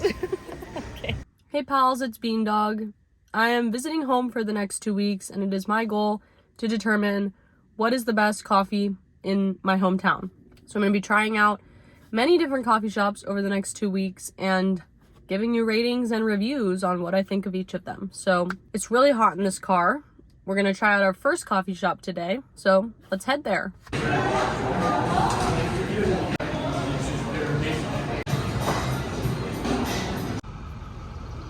this. Okay. Hey pals, it's Beandog. I am visiting home for the next 2 weeks, and it is my goal to determine what is the best coffee in my hometown. So I'm going to be trying out many different coffee shops over the next 2 weeks and giving you ratings and reviews on what I think of each of them. So it's really hot in this car. We're going to try out our first coffee shop today. So let's head there.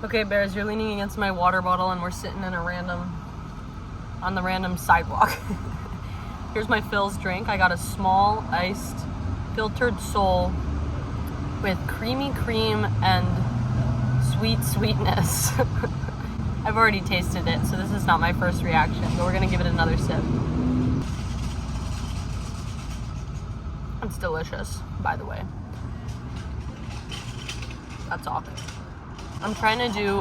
Okay, Bears, you're leaning against my water bottle and we're sitting in on the random sidewalk. Here's my Phil's drink. I got a small iced filtered Sol with creamy cream and sweetness. I've already tasted it, so this is not my first reaction, but we're gonna give it another sip. It's delicious, by the way. That's all. I'm trying to do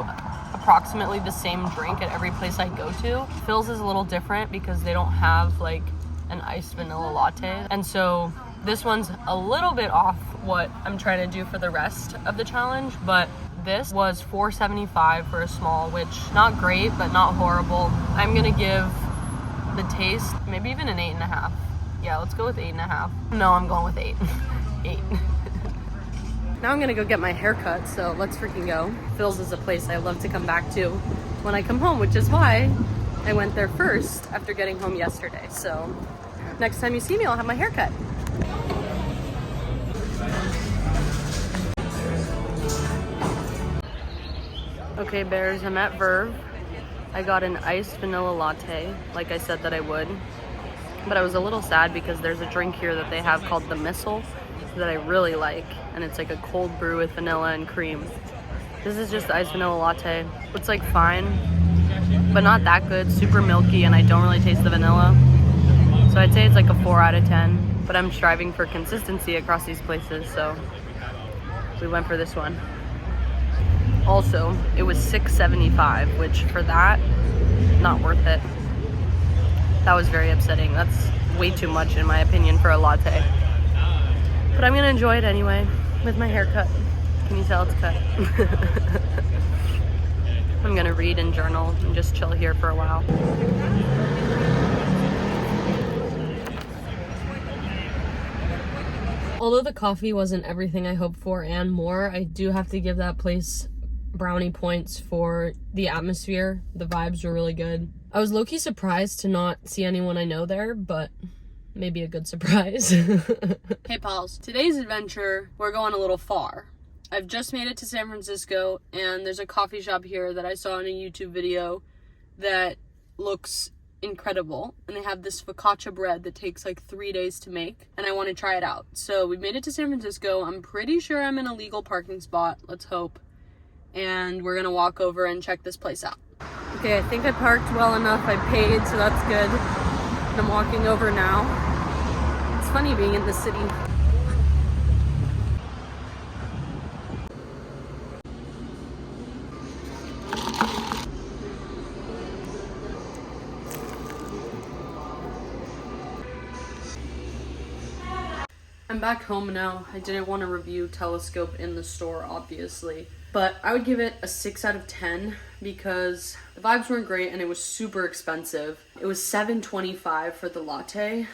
approximately the same drink at every place I go to. Phil's is a little different because they don't have like an iced vanilla latte. And so this one's a little bit off what I'm trying to do for the rest of the challenge, but this was $4.75 for a small, which not great, but not horrible. I'm gonna give the taste maybe even an 8.5. Yeah, let's go with 8.5. No, I'm going with 8. 8. Now I'm gonna go get my hair cut, so let's freaking go. Phil's is a place I love to come back to when I come home, which is why I went there first after getting home yesterday. So next time you see me, I'll have my hair cut. Okay, Bears, I'm at Verve. I got an iced vanilla latte, like I said that I would. But I was a little sad because there's a drink here that they have called the Missile that I really like. And it's like a cold brew with vanilla and cream. This is just the iced vanilla latte. It's like fine, but not that good. Super milky, and I don't really taste the vanilla. So I'd say it's like a 4 out of 10. But I'm striving for consistency across these places, so we went for this one. Also, it was $6.75, which for that, not worth it. That was very upsetting. That's way too much in my opinion for a latte. But I'm gonna enjoy it anyway with my haircut. Can you tell it's cut? I'm gonna read and journal and just chill here for a while. Although the coffee wasn't everything I hoped for and more, I do have to give that place brownie points for the atmosphere. The vibes were really good. I was low-key surprised to not see anyone I know there, but maybe a good surprise. Hey pals, today's adventure, we're going a little far. I've just made it to San Francisco, and there's a coffee shop here that I saw in a YouTube video that looks incredible, and they have this focaccia bread that takes like 3 days to make, and I want to try it out. So we made it to San Francisco. I'm pretty sure I'm in a legal parking spot, let's hope, and we're gonna walk over and check this place out. Okay, I think I parked well enough. I paid, so that's good. And I'm walking over now. It's funny being in the city. I'm back home now. I didn't want to review Telescope in the store, obviously, but I would give it a 6 out of 10 because the vibes weren't great and it was super expensive. It was $7.25 for the latte,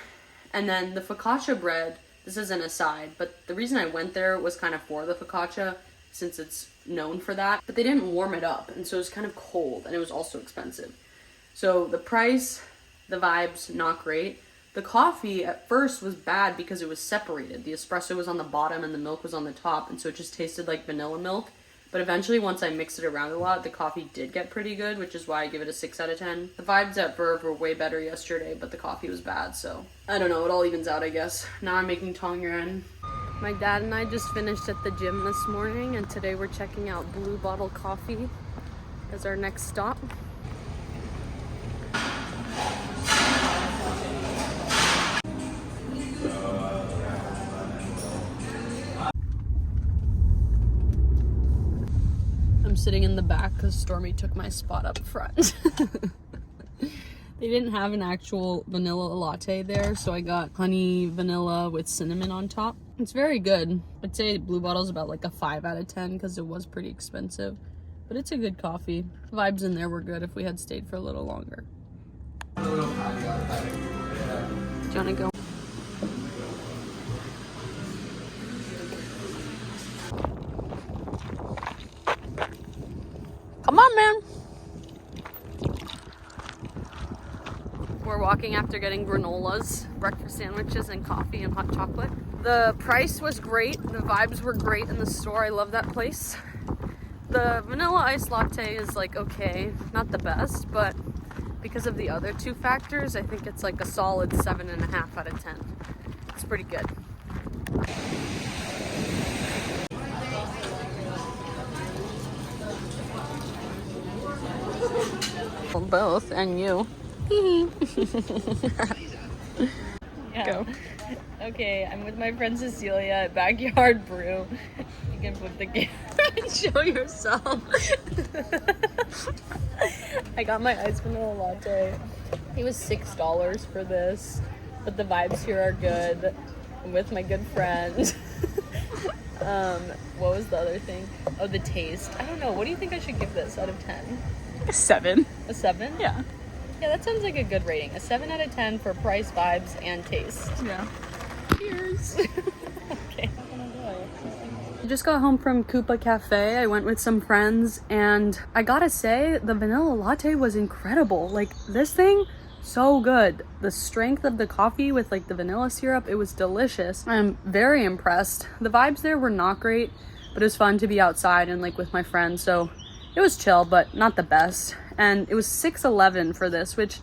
and then the focaccia bread, this is an aside, but the reason I went there was kind of for the focaccia since it's known for that, but they didn't warm it up, and so it was kind of cold, and it was also expensive. So the price, the vibes, not great. The coffee at first was bad because it was separated. The espresso was on the bottom and the milk was on the top, and so it just tasted like vanilla milk. But eventually, once I mixed it around a lot, the coffee did get pretty good, which is why I give it a 6 out of 10. The vibes at Verve were way better yesterday, but the coffee was bad, so I don't know, it all evens out, I guess. Now I'm making tong yuan. My dad and I just finished at the gym this morning, and today we're checking out Blue Bottle Coffee as our next stop. I'm sitting in the back because Stormy took my spot up front. They didn't have an actual vanilla latte there, so I got honey vanilla with cinnamon on top. It's very good. I'd say Blue Bottle's about like a 5 out of 10 because it was pretty expensive. But it's a good coffee. The vibes in there were good if we had stayed for a little longer. Do you want to go? Come on, man. We're walking after getting granolas, breakfast sandwiches, and coffee and hot chocolate. The price was great. The vibes were great in the store. I love that place. The vanilla iced latte is like okay, not the best, but because of the other two factors, I think it's like a solid 7.5 out of 10. It's pretty good. Well, both, and you. Yeah. Go. Okay, I'm with my friend Cecilia at Backyard Brew. You can put the camera and show yourself. I got my iced vanilla latte. It was $6 for this, but the vibes here are good. I'm with my good friend. What was the other thing? Oh, the taste. I don't know. What do you think I should give this out of 10? A 7. A 7? Yeah. Yeah, that sounds like a good rating. A 7 out of 10 for price, vibes, and taste. Yeah. Cheers. Okay. I just got home from Koopa Cafe. I went with some friends, and I gotta say, the vanilla latte was incredible. Like, this thing, so good. The strength of the coffee with like the vanilla syrup, it was delicious. I'm very impressed. The vibes there were not great, but it was fun to be outside and like with my friends, so it was chill, but not the best. And it was $6.11 for this, which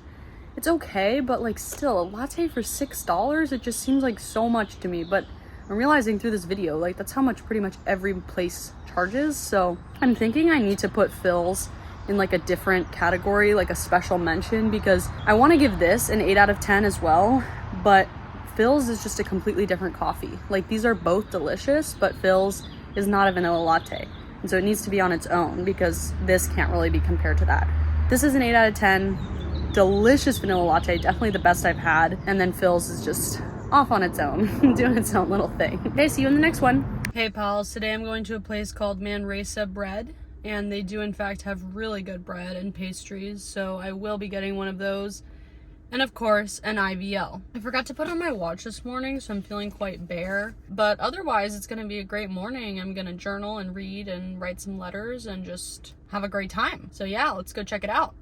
it's okay, but like still a latte for $6, it just seems like so much to me. But I'm realizing through this video, like that's how much pretty much every place charges. So I'm thinking I need to put Philz in like a different category, like a special mention, because I want to give this an 8 out of 10 as well, but Philz is just a completely different coffee. Like these are both delicious, but Philz is not a vanilla latte. And so it needs to be on its own because this can't really be compared to that. This is an 8 out of 10. Delicious vanilla latte, definitely the best I've had. And then Philz is just off on its own, doing its own little thing. Okay, see you in the next one. Hey pals, today I'm going to a place called Manresa Bread, and they do in fact have really good bread and pastries, so I will be getting one of those. And of course, an IVL. I forgot to put on my watch this morning, so I'm feeling quite bare. But otherwise, it's gonna be a great morning. I'm gonna journal and read and write some letters and just have a great time. So yeah, let's go check it out.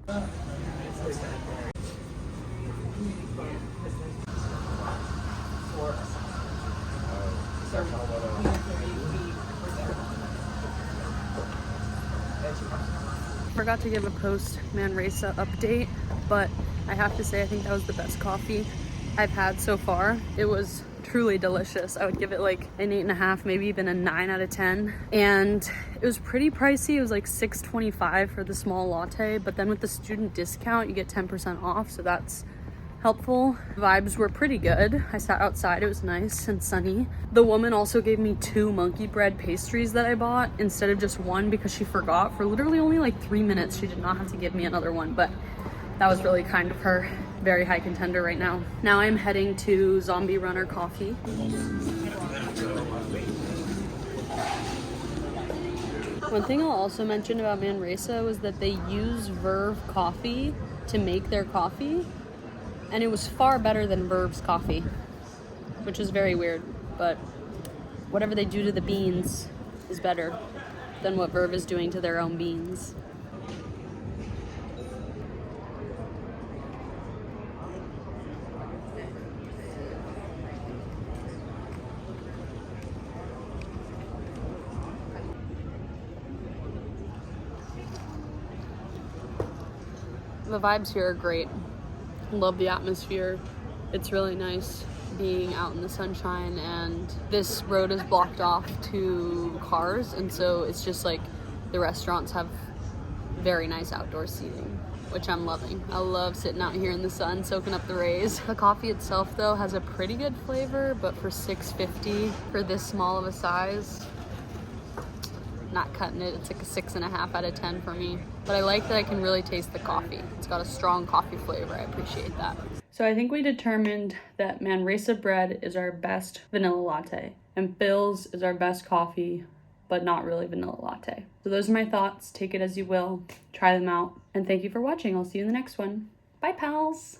Forgot to give a post Manresa update, but I have to say I think that was the best coffee I've had so far. It was truly delicious. I would give it like an 8.5, maybe even a 9 out of 10. And it was pretty pricey. It was like $6.25 for the small latte, but then with the student discount, you get 10% off, so that's helpful. Vibes were pretty good. I sat outside, it was nice and sunny. The woman also gave me 2 monkey bread pastries that I bought instead of just one because she forgot. For literally only like 3 minutes, she did not have to give me another one, but that was really kind of her. Very high contender right now. Now I'm heading to Zombie Runner Coffee. One thing I'll also mention about Manresa was that they use Verve coffee to make their coffee, and it was far better than Verve's coffee, which is very weird, but whatever they do to the beans is better than what Verve is doing to their own beans. The vibes here are great. Love the atmosphere. It's really nice being out in the sunshine, and this road is blocked off to cars, and so it's just like the restaurants have very nice outdoor seating, which I'm loving. I love sitting out here in the sun soaking up the rays. The coffee itself though has a pretty good flavor, but for $6.50 for this small of a size, not cutting it. It's like a 6.5 out of 10 for me. But I like that I can really taste the coffee. It's got a strong coffee flavor. I appreciate that. So I think we determined that Manresa bread is our best vanilla latte, and Philz is our best coffee, but not really vanilla latte. So those are my thoughts. Take it as you will. Try them out. And thank you for watching. I'll see you in the next one. Bye, pals.